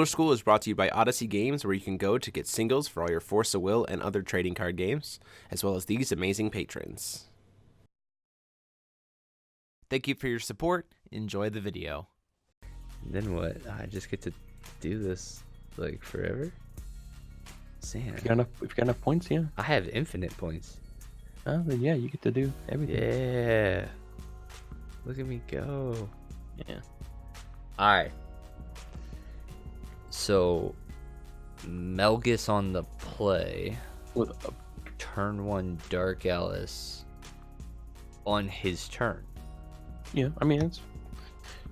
Ruler School is brought to you by Odyssey Games, where you can go to get singles for all your Force of Will and other trading card games, as well as these amazing patrons. Thank you for your support. Enjoy the video. Then what? I just get to do this like forever? Sam. If you got enough points, yeah. I have infinite points. Oh, then yeah, you get to do everything. Yeah. Look at me go. Yeah. Alright. So, Melgis on the play. With a, Turn 1 Dark Alice on his turn. yeah, I mean, it's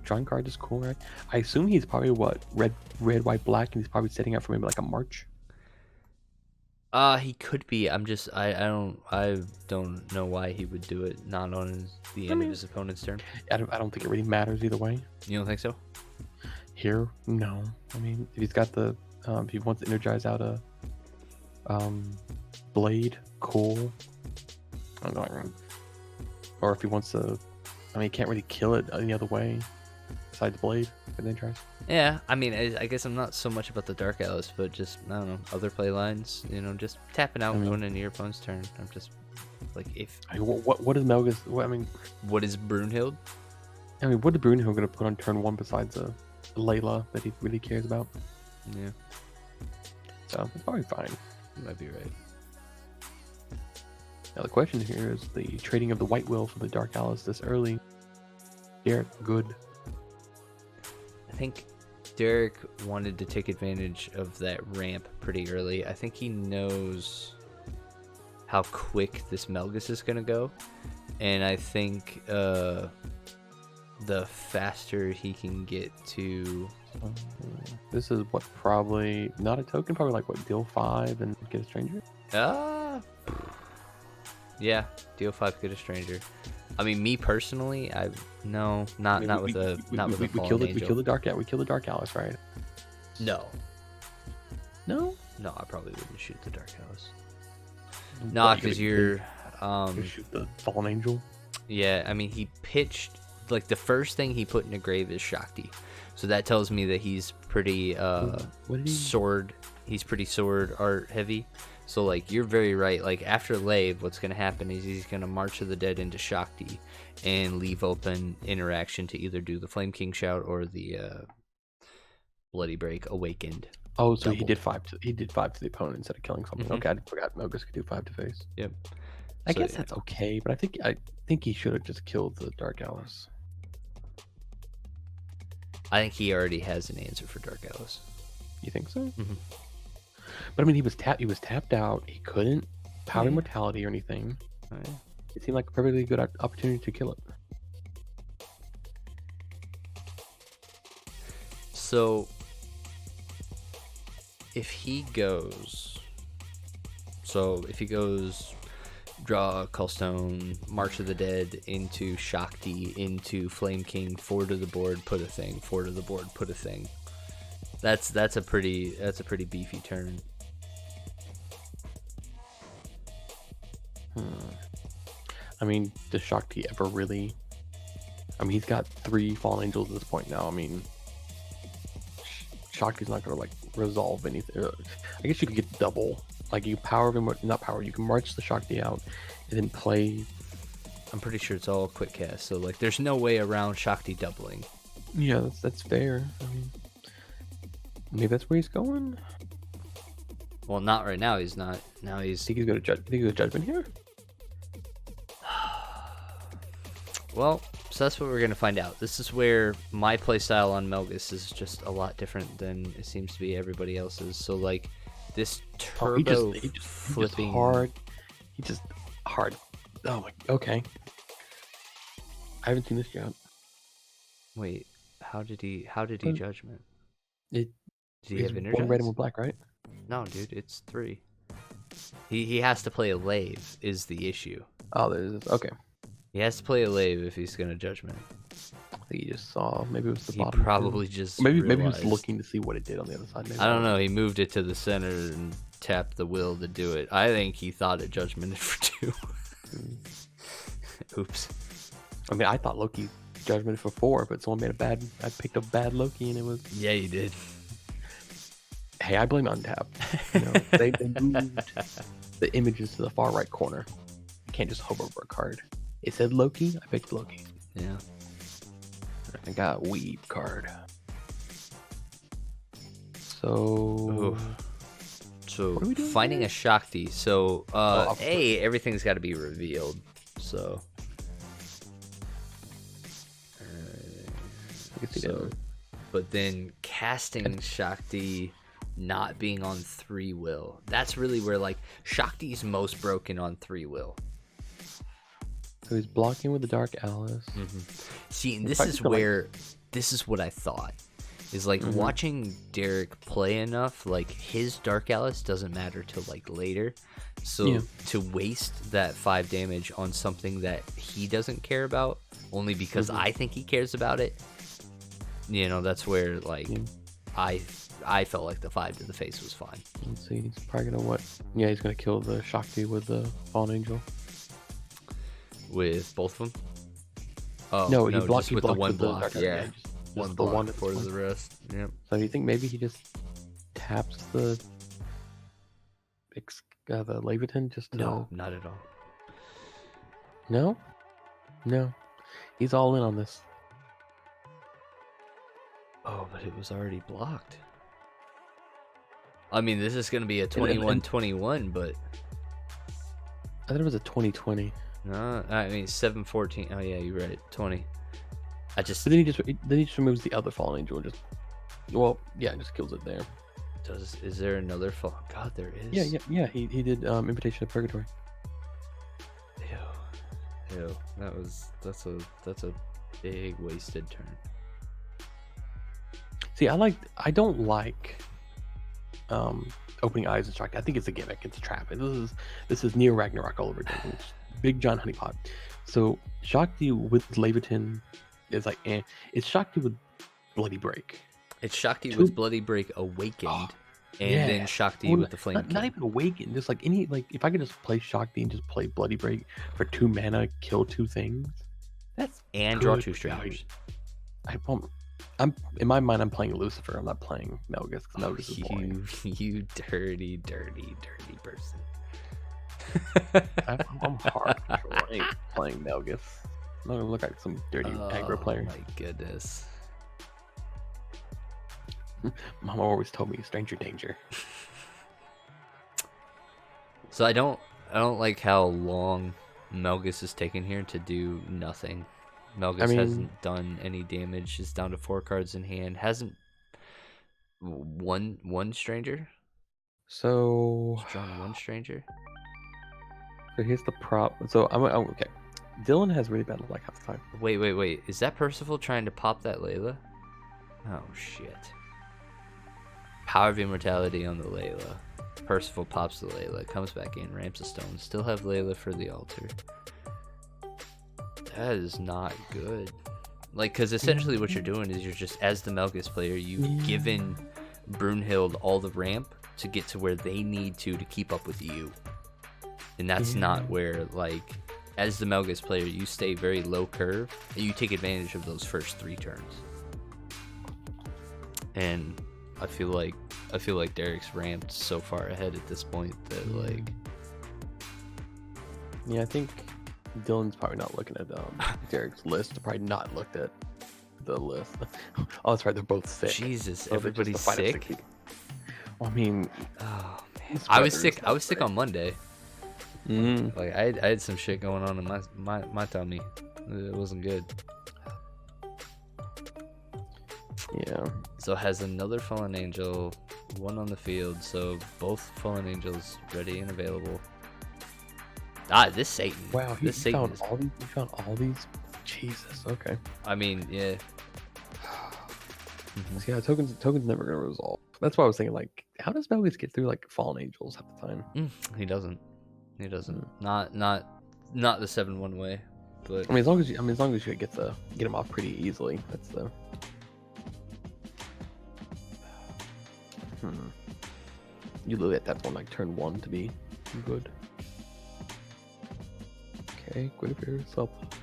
drawing card is cool, right? I assume he's probably what red, white, black, and he's probably setting up for maybe like a march. He could be. I don't know why he would do it not on the end of his opponent's turn. I don't think it really matters either way. You don't think so? Here, no. I mean, if he's got the, if he wants to energize out a, blade, cool. I don't know. Or if he wants to, I mean, he can't really kill it any other way besides blade. If it energize. Yeah, I mean, I guess I'm not so much about the Dark Alice, but just, I don't know, other play lines, you know, just tapping out going into your opponent's turn. I'm just, like, if... I mean, what is Melgis, what is Brunhild? I mean, what is Brunhild going to put on turn 1 besides a Layla that he really cares about? Yeah. So, it's probably fine. You might be right. Now, the question here is the trading of the White Will for the Dark Alice this early. Derek, good. I think Derek wanted to take advantage of that ramp pretty early. I think he knows how quick this Melgis is going to go. And I think the faster he can get to... This is what, probably not a token, probably like what, deal 5 and get a stranger? Yeah, deal 5, get a stranger. I mean, me personally, not with a fallen angel. We kill the Dark Alice, right? No, I probably wouldn't shoot the Dark Alice. No, because you're shoot the fallen angel. Yeah, I mean, he pitched, like, the first thing he put in a grave is Shakti, so that tells me that he's pretty sword art heavy. So, like, you're very right. Like, after Lave, what's going to happen is he's going to March of the Dead into Shakti and leave open interaction to either do the Flame King Shout or the Bloody Break Awakened. Oh, so he did 5 to the opponent instead of killing something. Mm-hmm. Okay, I forgot Melgis could do 5 to face. Yep. I guess that's okay, but I think he should have just killed the Dark Alice. I think he already has an answer for Dark Alice. You think so? Mm-hmm. But I mean, he was tapped out. He couldn't power immortality or anything. Oh, yeah. It seemed like a perfectly good opportunity to kill it. So, if he goes draw Cullstone, March of the Dead into Shakti, into Flame King, 4 to the board, put a thing, 4 to the board, put a thing. That's a pretty beefy turn. I mean, does Shakti ever really... I mean, he's got 3 Fallen Angels at this point now. I mean, Shakti's not going to, like, resolve anything. I guess you could get double. Like, you you can march the Shakti out and then play... I'm pretty sure it's all quick cast, so, like, there's no way around Shakti doubling. Yeah, that's fair. I mean, maybe that's where he's going? Well, not right now. He's not. Now he's... Think he's going to Judgment here? Well, so that's what we're going to find out. This is where my playstyle on Melgis is just a lot different than it seems to be everybody else's. So, like, this turbo flipping... He just hard. Oh, my... Okay. I haven't seen this yet. Wait, how did he Judgment? Did he have Energize? 1 red and 1 black, right? No, dude, it's 3. He has to play a Lave is the issue. Oh, there's... Okay. He has to play a Lave if he's going to Judgment. I think he just saw... Maybe it was the he bottom. Probably just maybe he was looking to see what it did on the other side. Maybe. I don't know. He moved it to the center and tapped the will to do it. I think he thought it Judgmented for 2. Oops. I mean, I thought Loki Judgmented for 4, but someone made I picked up bad Loki and it was... Yeah, you did. Hey, I blame Untap. You know, they moved the images to the far right corner. You can't just hover over a card. It said Loki. I picked Loki. Yeah. I got Weeb card. So. Ooh. So What are we doing finding here? a Shakti. So of everything's got to be revealed. So. You can see So, that. but then casting Shakti not being on 3 will. That's really where like Shakti's most broken on 3 will. So he's blocking with the Dark Alice. See, and It's this probably is for, like- where this is what I thought. Is like watching Derek play enough, like his Dark Alice doesn't matter till like later. So Yeah. to waste that 5 damage on something that he doesn't care about, only because I think he cares about it, you know, that's where like I felt like the 5 to the face was fine. Let's see. He's probably gonna what? Yeah, he's gonna kill the Shakti with the Fallen Angel. With both of them? Oh, No, he blocked just with the one with the block. Dark Alice. Yeah, Just one the block one for that's the rest. Yep. So do you think maybe he just taps the Leviathan just to... No, not at all. No? No. He's all in on this. Oh, but it was already blocked. I mean, this is going to be a then- 21-21, but I thought it was a 2020. no, I mean 7-14. Oh yeah, you're right. 20. I just But then he just removes the other Fallen Angel and just... Well, yeah, just kills it there. does. Is there another fall? God, there is. Yeah. He did Invitation of Purgatory. Ew. That's a big wasted turn. See, I don't like opening eyes and strike. I think it's a gimmick. It's a trap. This is Neo Ragnarok all over again. It's Big John Honeypot. So Shakti with Leviathan is like It's Shakti with Bloody Break. It's Shakti with Bloody Break awakened, and then Shakti with the Flame not King. even awakened. Just like if I could just play Shakti and just play Bloody Break for 2 mana, kill 2 things. That's And draw good 2 strangers. I'm in my mind. I'm playing Lucifer. I'm not playing Melgis because Melgis is boring. You dirty person. I'm hard. I ain't playing Melgis. I'm not gonna look like some dirty aggro player. Oh my goodness. Mama always told me stranger danger. So I don't like how long Melgis is taking here to do nothing. Melgis hasn't done any damage. Is down to 4 cards in hand. Hasn't one stranger. So He's drawn 1 stranger. here's the prop. So I'm okay. Dylan has really bad luck half the time. Wait. Is that Percival trying to pop that Layla? Oh shit. Power of Immortality on the Layla. Percival pops the Layla, comes back in, ramps a stone. Still have Layla for the altar. That is not good. Like, because essentially what you're doing is you're just, as the Melgis player, you've given Brunhild all the ramp to get to where they need to keep up with you. And that's not where, like, as the Melgis player, you stay very low curve, and you take advantage of those first 3 turns. And I feel like Derek's ramped so far ahead at this point that like Yeah, I think Dylan's probably not looking at Derek's list. Probably not looked at the list. Oh, that's right. They're both sick. Jesus, So they're just everybody's a fight of sick. 60. Well, I mean, Oh man, his I was brother's sick. I not was sick great. on Monday. Like I had some shit going on in my tummy. It wasn't good. Yeah. So has another Fallen Angel, 1 on the field. So both Fallen Angels ready and available. This Satan. Wow, he This Satan found is, all these. He found all these. Jesus. Okay. I mean, yeah. See, yeah, tokens never gonna resolve. That's why I was thinking, like, how does Melgis get through like Fallen Angels half the time? He doesn't. Not the 7-1 way. But I mean, as long as you get him off pretty easily. That's the. You literally at that point like turn 1 to be good. Okay, Guinevere is up.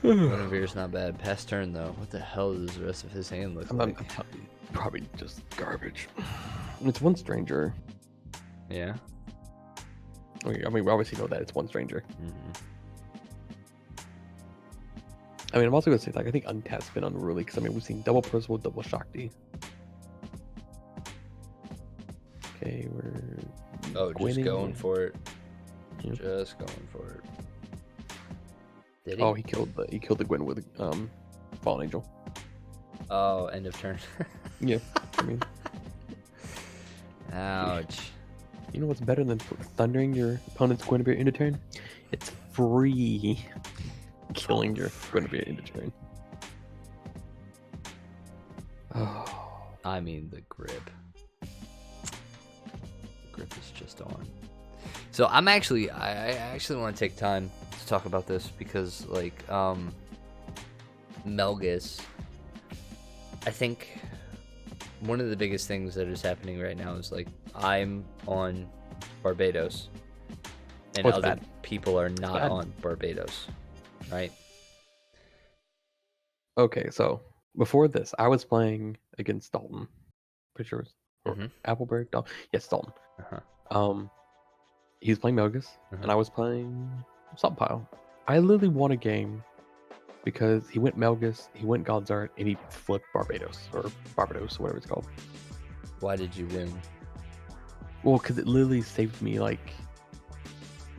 Guinevere's not bad. Past turn though. What the hell does the rest of his hand look I'm like? telling you, probably just garbage. It's one stranger. Yeah. I mean, we obviously know that it's one stranger. Mm-hmm. I mean, I'm also gonna say, like, I think Untap's been unruly because I mean, we've seen double Percival, double Shakti. Okay, we're. Just winning. going for it. Yeah. Just going for it. Did he? Oh, he killed the Gwyn with Fallen Angel. Oh, end of turn. Yeah, I mean, Ouch. you know what's better than thundering your opponent's Guinevere into turn? It's free killing your Guinevere into turn. Oh, I mean, the grip. The grip is just on. So I actually want to take time to talk about this because, like, Melgis, I think one of the biggest things that is happening right now is, like, I'm on Barbados and it's other bad. people are not bad. on Barbados, right? okay. So before this, I was playing against Dalton. Pretty sure it was Mhm. Appleberg. Dalton. Yes, Dalton. Uh-huh. He was playing Melgis, and I was playing Subpile. I literally won a game because he went Melgis, he went Godsart, and he flipped Barbados, or whatever it's called. Why did you win? Well, because it literally saved me like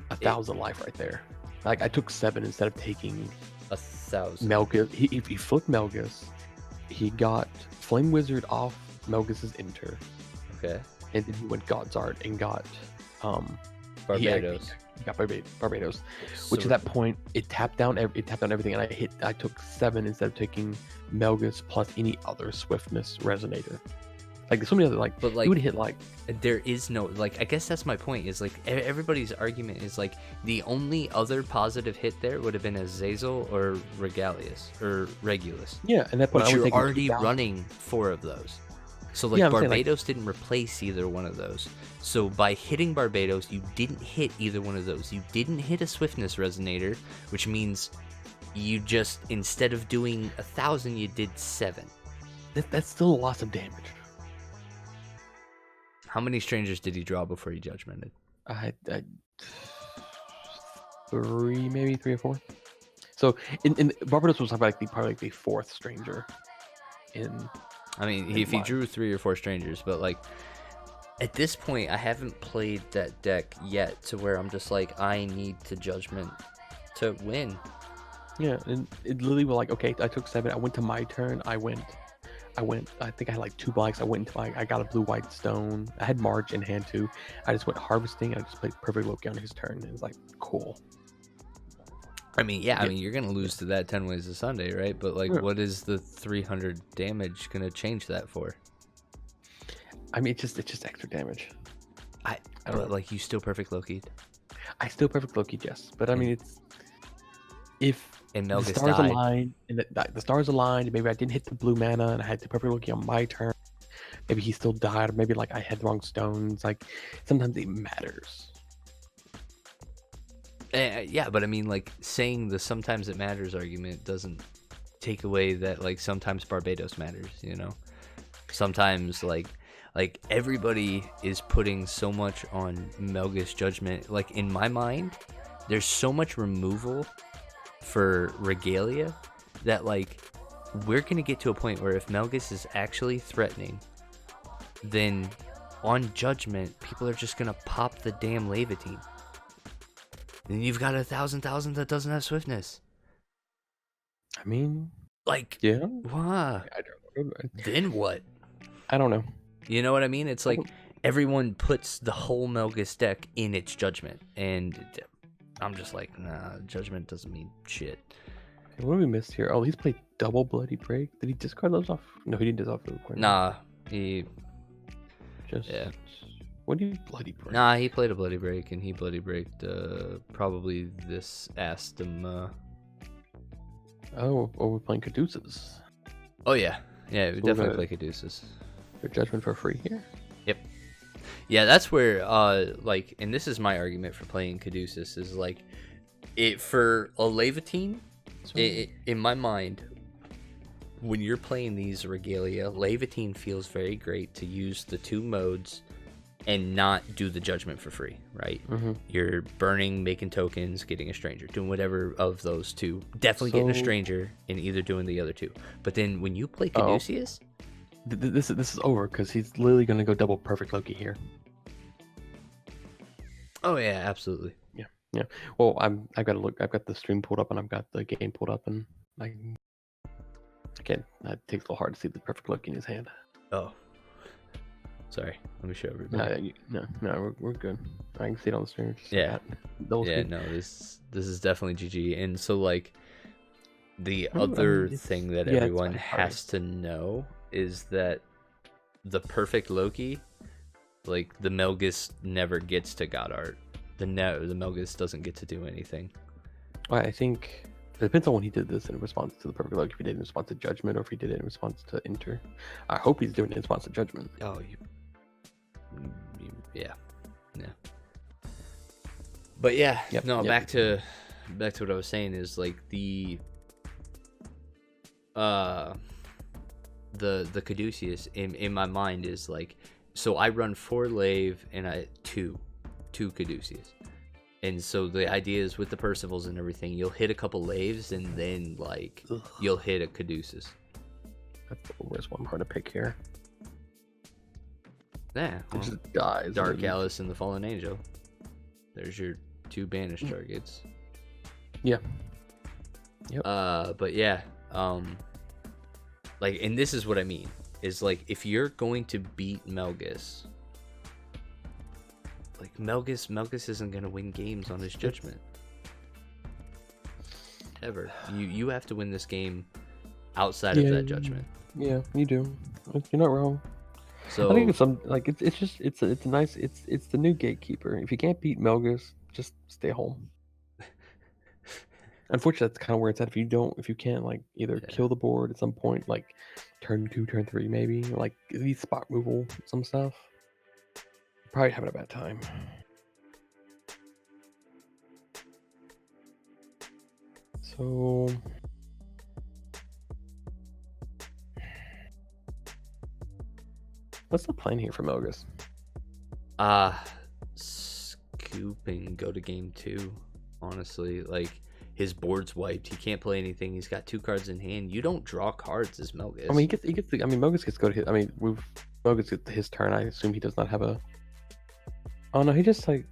1,000 life right there. Like, I took 7 instead of taking 1,000. Melgis. He flipped Melgis. He got Flame Wizard off Melgis's Enter, Okay. and then he went Godsart and got Barbados. He got Barbados. Which So- at that point it tapped down everything, and I took 7 instead of taking Melgis plus any other swiftness resonator. Like, there's so many other, like, But, like, you would hit like there is no, like, I guess that's my point, is like everybody's argument is like the only other positive hit there would have been Azazel or Regulus. yeah, and that point But I was you're taking already 2,000. running 4 of those. So, like, Yeah, I'm saying, like- Barbados didn't replace either one of those. So by hitting Barbados, you didn't hit either one of those. You didn't hit a swiftness resonator, which means you just, instead of doing 1,000, you did 7. That's still a lot of damage. How many strangers did he draw before he judgmented? I 3, maybe 3 or 4. So in Barbados was probably like the 4th stranger in. I mean, in if he mine. drew 3 or 4 strangers, but, like, at this point, I haven't played that deck yet to where I'm just like, I need to judgment to win. Yeah, and it literally was like, okay, I took 7. I went to my turn. I went. I think I had like 2 blanks. I got a blue-white stone. I had March in hand too. I just went harvesting. And I just played Perfect Loki on his turn. And it's like, cool. I mean, yeah, I mean, you're gonna lose to that 10 ways to Sunday, right? But, like, Yeah. what is the 300 damage gonna change that for? I mean, it's just extra damage. I don't But, know. like, you still perfect Loki, I still Perfect Loki, yes, but I mean, it's if and the Melgis stars died. aligned and the stars aligned. Maybe I didn't hit the blue mana and I had to Perfect Loki on my turn. Maybe he still died, or maybe like I had the wrong stones. Like, sometimes it matters. Yeah, but I mean, like, saying the sometimes it matters argument doesn't take away that, like, sometimes Barbados matters, you know? Sometimes, like everybody is putting so much on Melgis judgment. Like, in my mind, there's so much removal for Regalia that, like, we're gonna get to a point where if Melgis is actually threatening, then on judgment, people are just gonna pop the damn Levitine. Then you've got 1,000 that doesn't have swiftness. I mean, Like, yeah, why? I don't know. Then what? I don't know. You know what I mean? It's like everyone puts the whole Melgis deck in its judgment, and I'm just like, nah, judgment doesn't mean shit. Okay, what did we miss here? Oh, he's played double Bloody Break. Did he discard those off? No, he didn't discard those. Nah, he Just yeah. What do you Bloody Break? Nah, he played a Bloody Break, and he Bloody Breaked probably this Astum. Oh, we're playing Caduceus. Oh yeah, yeah, we So we're definitely gonna- play Caduceus. For judgment for free here. Yeah, that's where like, and this is my argument for playing Caduceus, is like, it for a Levitine, In my mind, when you're playing these Regalia, Levitine feels very great to use the 2 modes and not do the judgment for free, right? You're burning, making tokens, getting a stranger, doing whatever of those 2. Definitely getting a stranger and either doing the other 2. But then when you play Caduceus... This is over because he's literally going to go double perfect Loki here. Oh, yeah, absolutely. Yeah. Well, I've got to look. I've got the stream pulled up and I've got the game pulled up, and again, it takes a little hard to see the perfect Loki in his hand. Oh. Sorry, let me show everybody. No, we're good. I can see it on the stream. Yeah, no, this is definitely GG. And so, like, the other thing that everyone has to know is that the perfect Loki, like, the Melgis never gets to God Art. The Melgis doesn't get to do anything. Well, I think it depends on when he did this in response to the perfect Loki. If he did it in response to Judgment, or if he did it in response to Enter. I hope he's doing it in response to Judgment. Oh, yeah. But yeah, back to what I was saying is, like, the Caduceus in my mind is like, so I run 4 Lave and I 2 Caduceus, and so the idea is with the Percivals and everything, you'll hit a couple Laves and then, like, you'll hit a Caduceus. That's the worst one part to pick here. Yeah, well, just dies. Dark Alice and the Fallen Angel. There's your 2 banished targets. Yeah. Yep. But yeah, like, and this is what I mean, is, like, if you're going to beat Melgis, like, Melgis isn't going to win games on his judgment. Ever. You have to win this game outside of that judgment. Yeah, you do. You're not wrong. So I think it's the new gatekeeper. If you can't beat Melgis, just stay home. Unfortunately, that's kind of where it's at. If you can't, like, either kill the board at some point, like turn 2, turn 3, maybe, like, at least spot removal, some stuff, you're probably having a bad time. So what's the plan here for Melgis? Scoop and go to game 2. Honestly, like, his board's wiped. He can't play anything. He's got 2 cards in hand. You don't draw cards as Melgis. I mean, Melgis gets to go to his. I mean, Melgis gets to his turn. I assume he does not have a. Oh no, he just, like.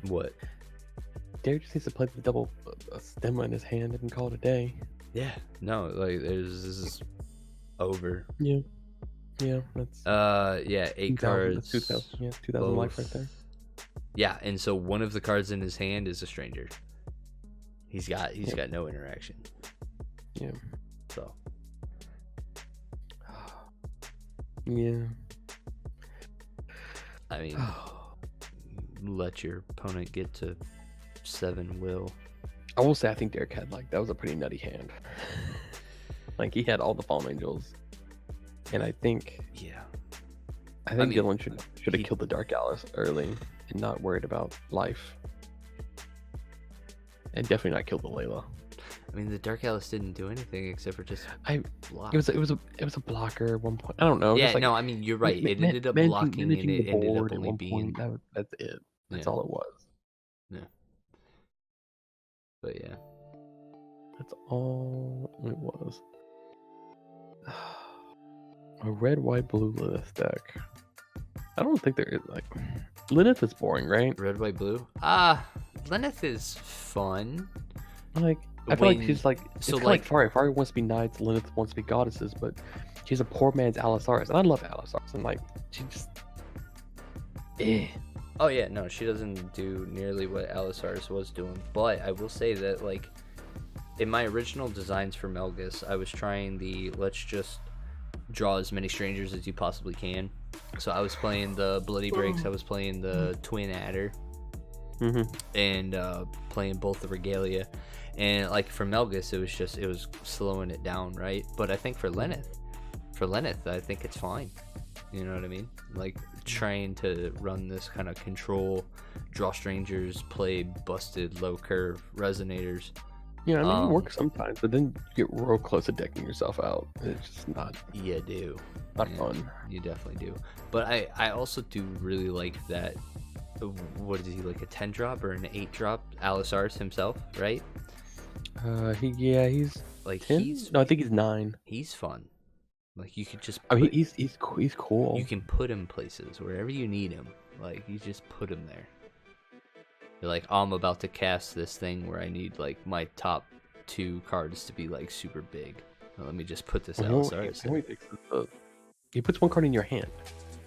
What? Derek just needs to play the double stemma in his hand and call it a day. Yeah. No, like, this is over. Yeah. That's. 8 cards. That's 2,000. Yeah, 2,000 life right there. Yeah, and so one of the cards in his hand is a stranger. He's got no interaction. Yeah. So. Yeah. I mean, let your opponent get to 7 will. I will say, I think Derek had, like, that was a pretty nutty hand. Like, he had all the Fallen Angels, and I think. Yeah. I think Dylan should have killed the Dark Alice early and not worried about life. And definitely not killed the Layla. I mean, the Dark Alice didn't do anything except for just block. It was a blocker at one point. I don't know. Yeah, like, no, I mean, you're right. It ended up blocking, and it ended up only being. That's it. That's all it was. Yeah. But yeah. That's all it was. A red, white, blue Lilith deck. I don't think there is, like, Lilith is boring, right? Red, white, blue. Lilith is fun. Like, I feel like she's like, it's so, like Fari. Fari wants to be knights, Lilith wants to be goddesses, but she's a poor man's Alisaris, and I love Alisaris, and, like, she just. Oh yeah, no, she doesn't do nearly what Alisaris was doing, but I will say that, like, in my original designs for Melgis, I was trying let's just draw as many strangers as you possibly can. So I was playing the Bloody Breaks, I was playing the Twin Adder, and playing both the Regalia. And, like, for Melgis, it was slowing it down, right? But I think for Lenneth, I think it's fine. You know what I mean? Like trying to run this kind of control, draw strangers, play busted low curve resonators. Yeah, I mean, it works sometimes, but then you get real close to decking yourself out. It's just not You do. not Yeah, fun. You definitely do. But I also do really like that. What is he, like a 10 drop or an 8 drop? Belisarius himself, right? He's Like 10? No, I think he's 9. he's fun. Like you could just I mean, put- he's cool. you can put him places wherever you need him. Like you just put him there. You're like, oh, I'm about to cast this thing where I need like my top 2 cards to be like super big. Well, let me just put this Belisarius in. He puts 1 card in your hand.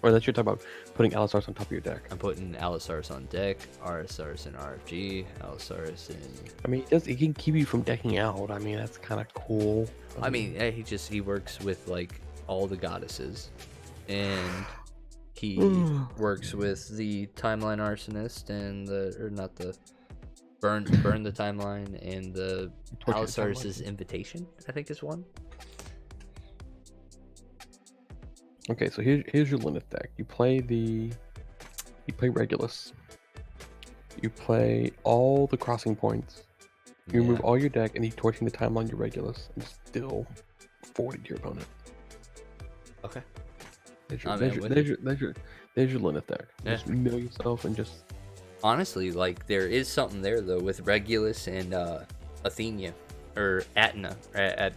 Or that's you're talking about putting Belisarius on top of your deck. I'm putting Belisarius on deck, Belisarius in RFG, Belisarius in. I mean, he can keep you from decking out. I mean, that's kind of cool. I mean, he works with like all the goddesses, and he works with the Timeline Arsonist and burn the timeline and the Torture the Belisarius's Timeline. Invitation, I think is one. Okay, so here's your Lilith deck. You play Regulus. You play all the crossing points. You remove all your deck, and you torching the timeline your Regulus, and still 40 to your opponent. Okay. There's I'm your, in with there's your Lilith deck. Yeah. Just mill yourself and just. Honestly, like there is something there though with Regulus and Athena or Atna at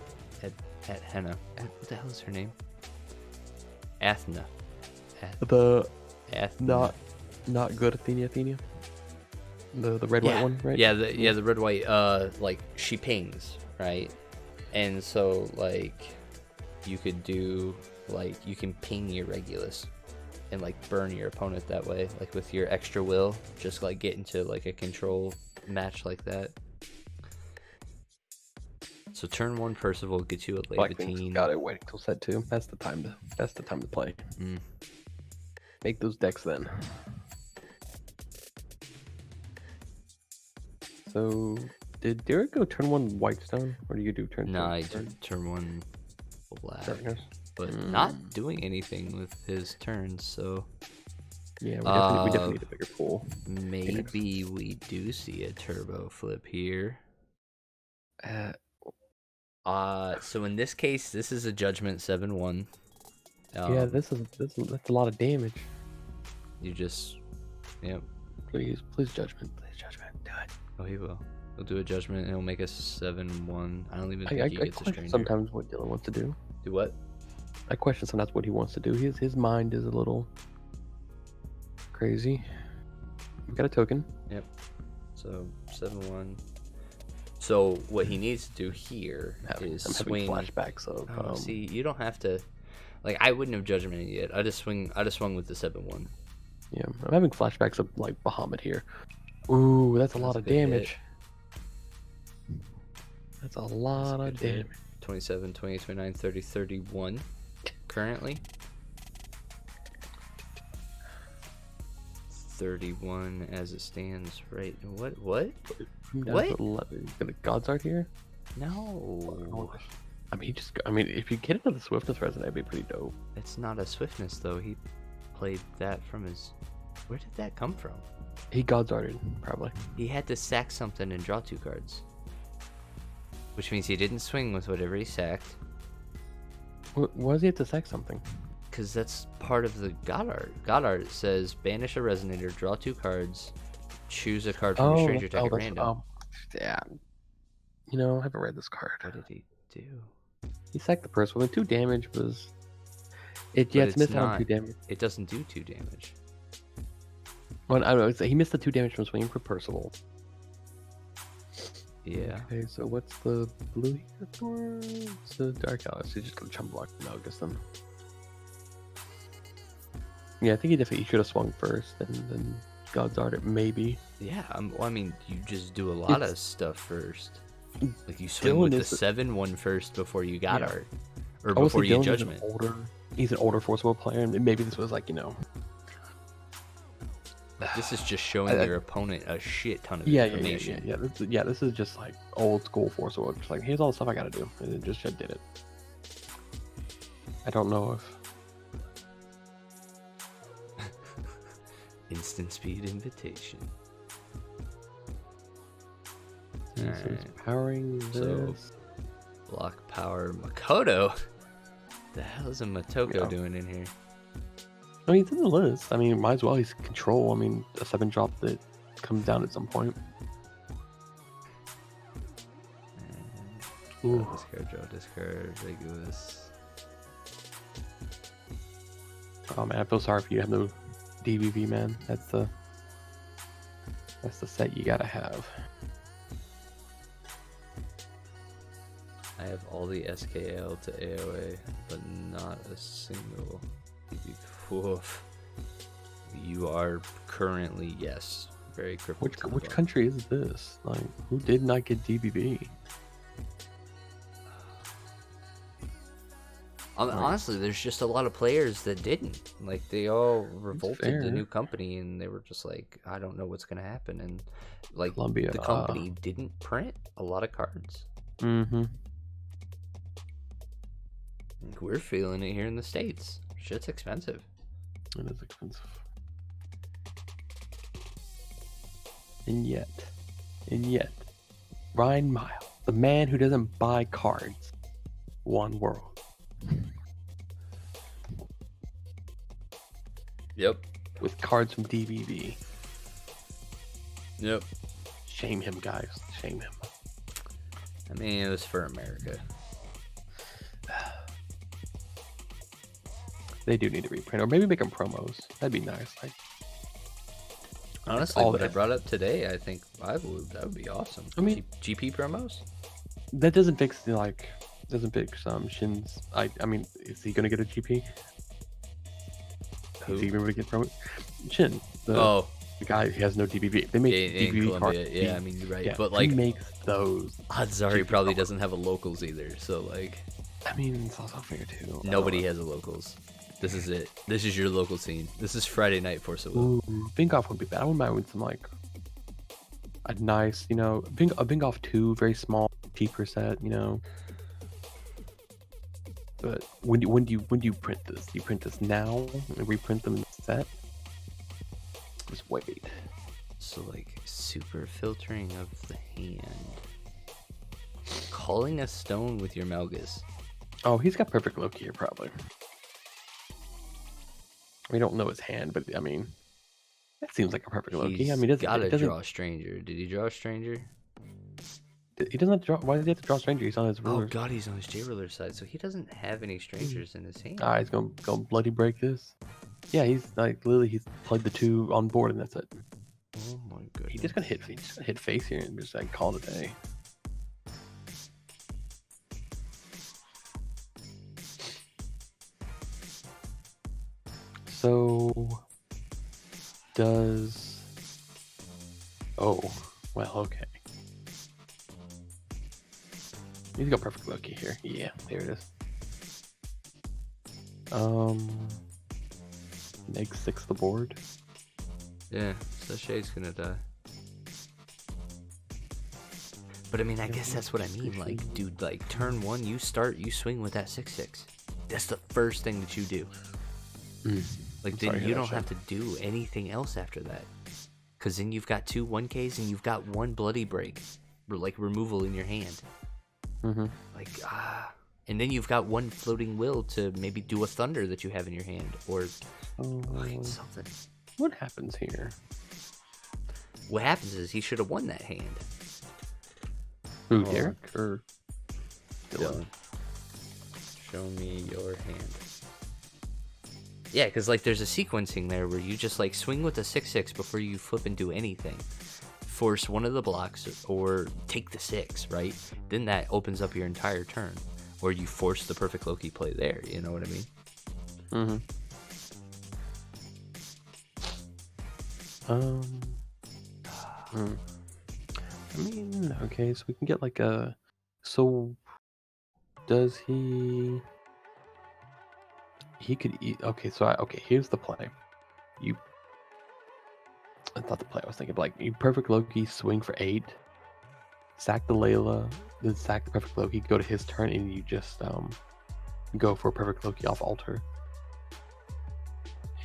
Henna. What the hell is her name? Athena. The Athena. not good Athena. The red white one, right? Yeah, the red white. Like she pings, right? And so like you could do like you can ping your Regulus and like burn your opponent that way, like with your extra will, just like get into like a control match like that. So turn 1 Percival gets you a Levitine. Got it. Waiting till set 2. That's the time to play. Make those decks then. So did Derek go turn 1 Whitestone, or do you do turn? No, I turn? turn 1 black, Darkness? but not doing anything with his turns. So Yeah, we definitely need a bigger pool. maybe we do see a turbo flip here. So in this case, this is a Judgment 7/1. Yeah, that's a lot of damage. You just, yep. Please judgment, do it. Oh, he will. He'll do a Judgment and he'll make us 7/1. I don't even think I he gets a question Stranger. sometimes what Dylan wants to do. Do what? I question sometimes what he wants to do. His mind is a little crazy. We got a token. Yep. So 7/1. So what he needs to do here is I'm swing. having flashbacks of. Oh, see, you don't have to. Like, I wouldn't have judgmented yet. I just swung with the 7/1. Yeah, I'm having flashbacks of like Bahamut here. Ooh, that's a lot That's of a good damage. That's a lot of damage. 27, 28, 29, 30, 31 currently. 31 as it stands right. What? What? Got a God's Art here? No. I mean, if you get into the Swiftness Resonate, that'd be pretty dope. It's not a Swiftness, though. He played that from his... Where did that come from? He God's Arted, probably. He had to sack something and draw 2 cards. Which means he didn't swing with whatever he sacked. Why does he have to sack something? Because that's part of the God Art. God Art says banish a Resonator, draw 2 cards, choose a card from your stranger deck at random. Yeah. You know, I haven't read this card. What did he do? He sacked the first one. The 2 damage was. It's missed out on 2 damage. It doesn't do 2 damage. Well, I don't know. He missed the 2 damage from swinging for Percival. Yeah. Okay, so what's the blue here for? It's the Dark Alice. He's just gonna chum block Melgis then. Yeah, I think he definitely should have swung first and then God's Art it, maybe. Yeah, well, I mean, you just do a lot of stuff first. Like, you swing Dylan with the 7/1 first before you God Yeah. Art. Or I would before say you Dylan is Judgment. He's an older Forcible player, and maybe this was like, you know. Like, this is just showing your opponent a shit ton of Yeah. information. This is just like old school Forcible. Just like, here's all the stuff I gotta do, and it just did it. I don't know if. Instant speed invitation. So it's powering this. So, block power Makoto. The hell is a Motoko doing in here? I mean, it's in the list. I mean, might as well. He's control. I mean, a 7-drop that comes down at some point. Draw discard, draw discard, Regulus. Oh man, I feel sorry for you. Have no DBV, man. That's the set you gotta have. I have all the SKL to AOA, but not a single DBV. Oof. You are currently, yes, very crippled. Which country is this? Like, who did not get DBV? Honestly, there's just a lot of players that didn't. Like, they all revolted the new company, and they were just like, I don't know what's gonna happen. And like, Columbia, the company didn't print a lot of cards. Mm-hmm. We're feeling it here in the States. Shit's expensive. It is expensive. And yet, Ryan Mile, the man who doesn't buy cards, won World. Yep. With cards from DBV. Yep. Shame him, guys. Shame him. I mean, it was for America. They do need to reprint, or maybe make them promos. That'd be nice. Like, honestly, what I brought up today, I think that would be awesome. I mean, GP promos. That doesn't fix Shin's. I mean, is he gonna get a GP? Who? Is he gonna get promos? Shin. The guy who has no DBV. They make DBV cards. Yeah, I mean, you're right. Yeah, but like, he makes those. Odds are he probably doesn't have a locals either. So like, I mean, it's also fair too. Nobody has a locals. This is it. This is your local scene. This is Friday night for so well. Bingoff would be bad. I wouldn't mind with some like a nice, a Bingoff 2, very small, cheaper set, But when do you print this? Do you print this now and reprint them in the set? Just wait. So like super filtering of the hand. Calling a stone with your Melgis. Oh, he's got perfect Loki here probably. We don't know his hand, but I mean, that seems like a perfect Loki. I mean, it doesn't draw a stranger. Did he draw a stranger? He doesn't have to draw. Why does he have to draw a stranger? He's on his ruler. Oh god, he's on his J-ruler side, so he doesn't have any strangers in his hand. He's gonna bloody break this. Yeah, he's like literally he's played the 2 on board and that's it. Oh my goodness. He's just gonna hit face here and just like call it a day. So does okay. He's got perfect Loki here. Yeah, there it is. Neg 6 the board. Yeah, so Shade's gonna die. But I mean, I guess that's what I mean. Like, dude, like turn 1, you swing with that 6/6. That's the first thing that you do. Like, then you don't have to do anything else after that. Because then you've got 2 1Ks and you've got 1 bloody break, like removal in your hand. Like, and then you've got 1 floating will to maybe do a thunder that you have in your hand, or something. What happens here? What happens is he should have won that hand. Who, Derek or Dylan? Show me your hand. Yeah, because like there's a sequencing there where you just like swing with the 6/6 before you flip and do anything. Force one of the blocks or take the 6, right? Then that opens up your entire turn. Or you force the perfect Loki play there, you know what I mean? I mean, okay, so we can get like a... So, does he... He could eat... Okay, so here's the play. That's not the play I was thinking, but like, you perfect Loki, swing for 8, sack the Layla, then sack the perfect Loki, go to his turn, and you just go for a perfect Loki off altar.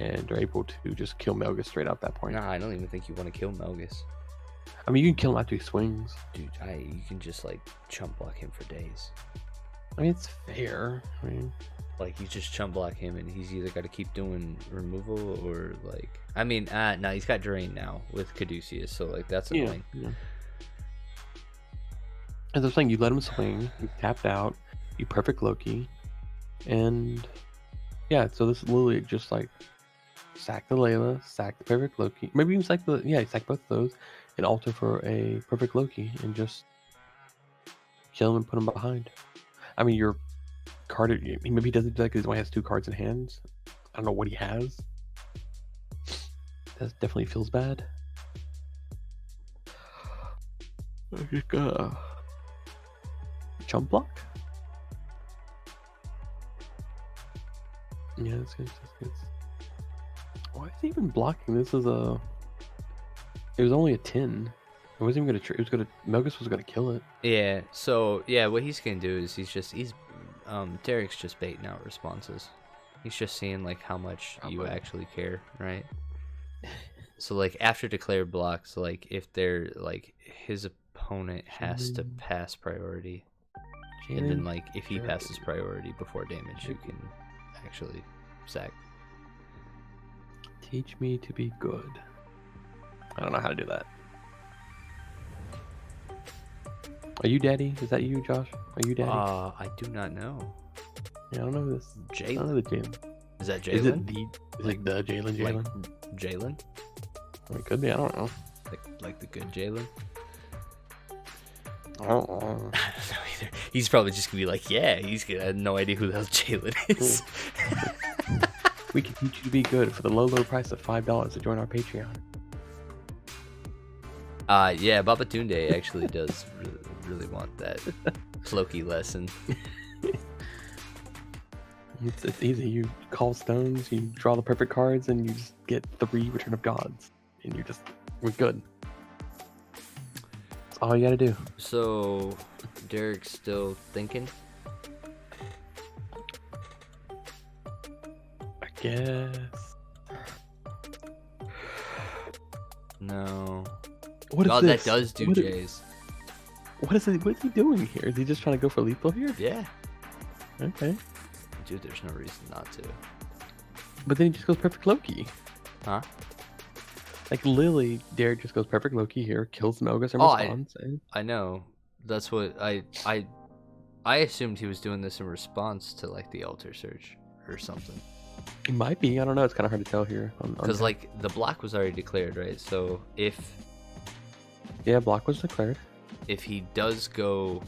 and are able to just kill Melgis straight out that point. Nah, I don't even think you want to kill Melgis. I mean, you can kill him after he swings. Dude, you can just like chump block him for days. I mean, it's fair. I mean, like you just chump block him, and he's either got to keep doing removal or like. I mean, no, he's got drain now with Caduceus, so like that's annoying. Yeah. As I was saying, you let him swing, you tapped out, you perfect Loki, and yeah. So this is literally just like sack the Layla, sack the perfect Loki, maybe even sack sack both of those, and alter for a perfect Loki, and just kill him and put him behind. I mean, your card. Maybe he doesn't do that because he only has 2 cards in hands. I don't know what he has. That definitely feels bad. Chump block. Yeah, it's good. Why is he even blocking? This is a. It was only a 10. It wasn't even gonna. It was gonna. Melgis was gonna kill it. Yeah. So yeah, what he's gonna do is Derek's just baiting out responses. He's just seeing like how much you actually care, right? So like after declared blocks, like if they're like his opponent has to pass priority, and then like if he passes priority before damage, you can actually sack. Teach me to be good. I don't know how to do that. Are you daddy? Is that you, Josh? Are you daddy? I do not know. Yeah, I don't know this. Jalen? I don't know the Jalen. Is that Is it Jalen? like the Jalen? Like Jalen? It could be. I don't know. Like the good Jalen? I don't know. I don't know either. He's probably just gonna be like, yeah, he's gonna have no idea who the hell Jalen is. We can teach you to be good for the low price of $5 to join our Patreon. Yeah, Babatunde actually does really want that Floki lesson. It's easy. You call stones, you draw the perfect cards, and you just get 3 Return of Gods, and we're good. That's all you gotta do. So, Derek's still thinking? I guess. No. What is this? That does do Jays. What is it? What is he doing here? Is he just trying to go for lethal here? Yeah. Okay. Dude, there's no reason not to. But then he just goes perfect Loki. Huh? Like literally, Derek just goes perfect Loki here, kills Melgis and responds. I know. That's what I assumed he was doing this in response to like the altar search or something. It might be. I don't know. It's kind of hard to tell here. Because like the block was already declared, right? So if block was declared. If he does go,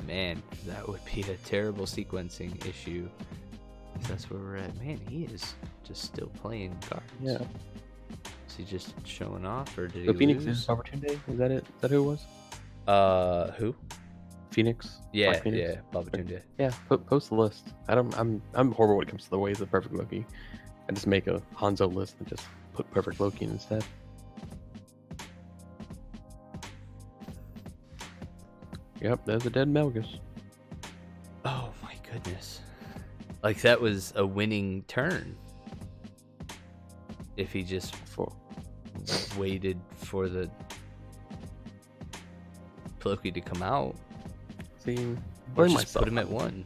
man, that would be a terrible sequencing issue. That's where we're at. Man, he is just still playing cards. Yeah. Is he just showing off, or did So he Phoenix lose? is Opportunity. Is that it? Is that who it was? Who? Phoenix. Yeah, Black Phoenix? yeah, Babatunde. Yeah. Post the list. I'm horrible when it comes to the ways of perfect Loki. I just make a Hanzo list and just put perfect Loki in instead. Yep, there's a dead Melgis. Oh my goodness! Like that was a winning turn. If he just waited for the Loki to come out. See, Or just put him at 1.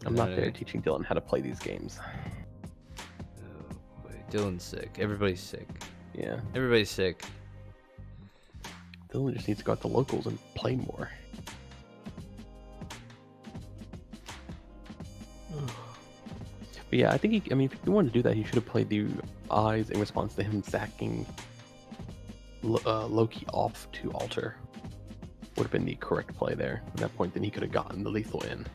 I'm not there teaching Dylan how to play these games. Oh, boy. Dylan's sick. Everybody's sick. Yeah. Everybody's sick. Dylan just needs to go out to locals and play more. But yeah, I think if he wanted to do that, he should have played the eyes in response to him sacking Loki off to altar. Would have been the correct play there. At that point, then he could have gotten the lethal in.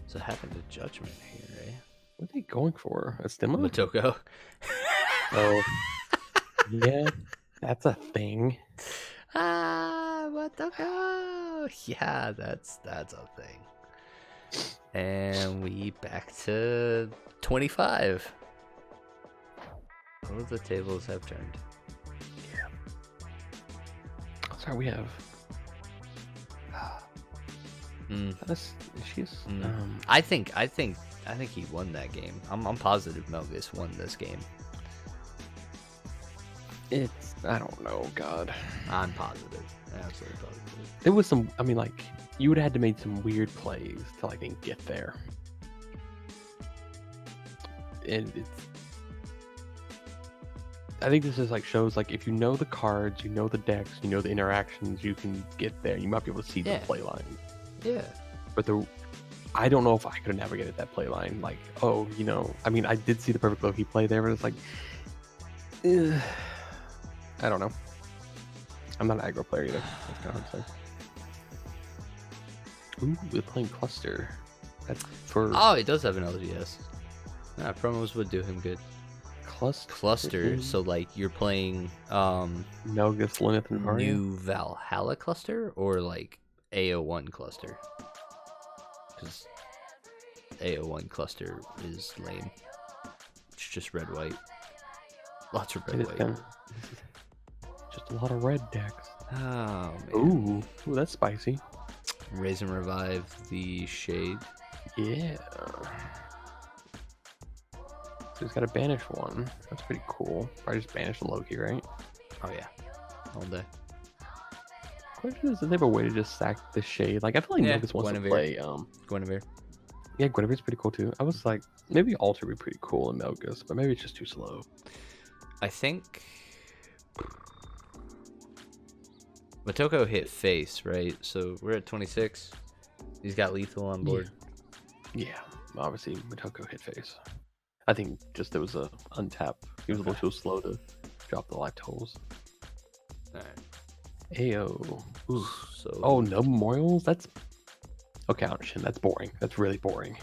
So happened to Judgment here, eh? What are they going for? A stimulus? Motoko. Oh, yeah, that's a thing. Motoko. Yeah, that's a thing. And we back to 25. All of the tables have turned. Yeah. Sorry, we have. I think he won that game. I'm positive Melgis won this game. I don't know, God. I'm positive. Absolutely positive. There was some, I mean, like, you would have had to make some weird plays to, I think, get there. And I think this is like shows like if you know the cards, you know the decks, you know the interactions, you can get there. You might be able to see the play line. Yeah. But I don't know if I could have navigated that play line. Like, oh, you know, I mean, I did see the perfect Loki play there, but it's like, I don't know. I'm not an aggro player either. That's kind of hard to say. Ooh, we're playing Cluster. That's for. Oh, it does have an LGS. Promos would do him good. Cluster. So like you're playing Melgis, Lyneth, and Mario? New Valhalla cluster or like AO1 cluster? Because AO1 cluster is lame. It's just red white. Lots of red white. Just a lot of red decks. Oh man. Ooh, that's spicy. Raise and revive the shade. Yeah. So he's got a banish one. That's pretty cool. Probably just banish the Loki, right? Oh yeah, all day. Question is, if they have a way to just sack the shade? Like I feel like Melgis wants to play. Guinevere. Yeah, Guinevere's pretty cool too. I was like, maybe Alter would be pretty cool in Melgis, but maybe it's just too slow. I think Motoko hit face, right? So we're at 26. He's got lethal on board. Yeah, obviously Motoko hit face. I think just there was a untap. He was a little too slow to drop the life totals. Alright. Ayo. Ooh. So. Oh, no memorials? That's okay. That's boring. That's really boring.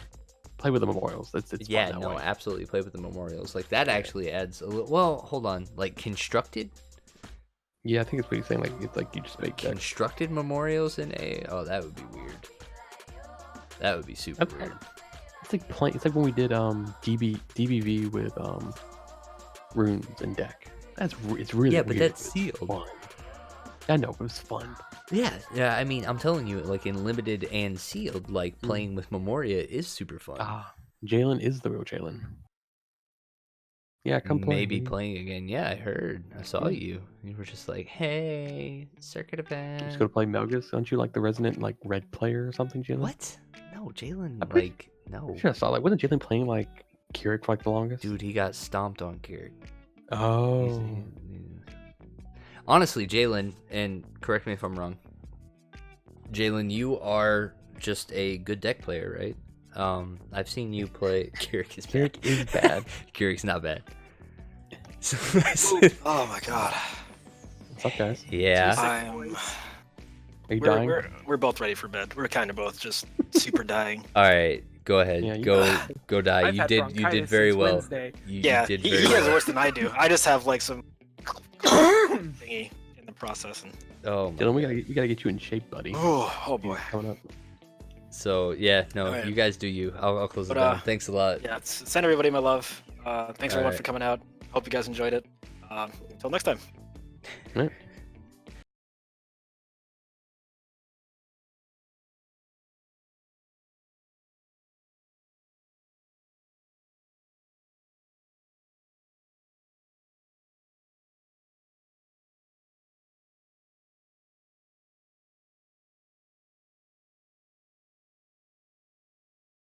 Play with the memorials. It's yeah, fun no, that way. absolutely play with the memorials. Like that actually adds a little. Well, hold on. Like constructed. Yeah, I think it's what he's saying. Like it's like you just make that. Constructed memorials in a. Oh, that would be weird. That would be super weird. It's like playing. It's like when we did DBV with runes and deck. It's really but weird. that's sealed. Fun. I know, but it was fun. Yeah. I mean, I'm telling you, like in limited and sealed, like playing with Memoria is super fun. Jalen is the real Jalen. Yeah, come play. Maybe playing again. Yeah, I heard. I saw you. You were just like, hey, circuit event. Just go to play Melgis. Aren't you like the resident like red player or something, Jalen? What? No, Jalen. No. Sure, I saw. Like, wasn't Jalen playing like Keurig for like the longest? Dude, he got stomped on Keurig. Oh. Honestly, Jalen, and correct me if I'm wrong. Jalen, you are just a good deck player, right? I've seen you play. Keurig is bad. Keurig is bad. Keurig's not bad. Oh my god. What's up, guys? Yeah. Are you dying? We're both ready for bed. We're kind of both just super dying. All right, go ahead. Yeah, go die. I've You had did bronchitis very since well. Wednesday. You Yeah, did he very has it well. worse than I do. I just have like some thingy in the process. And... Oh, my Dylan, we gotta get you in shape, buddy. oh boy. Coming up. So yeah, no, All right. you guys do you. I'll close it But, down. Thanks a lot. Yeah, send everybody my love. Thanks everyone right. for coming out. Hope you guys enjoyed it. Until next time. All right.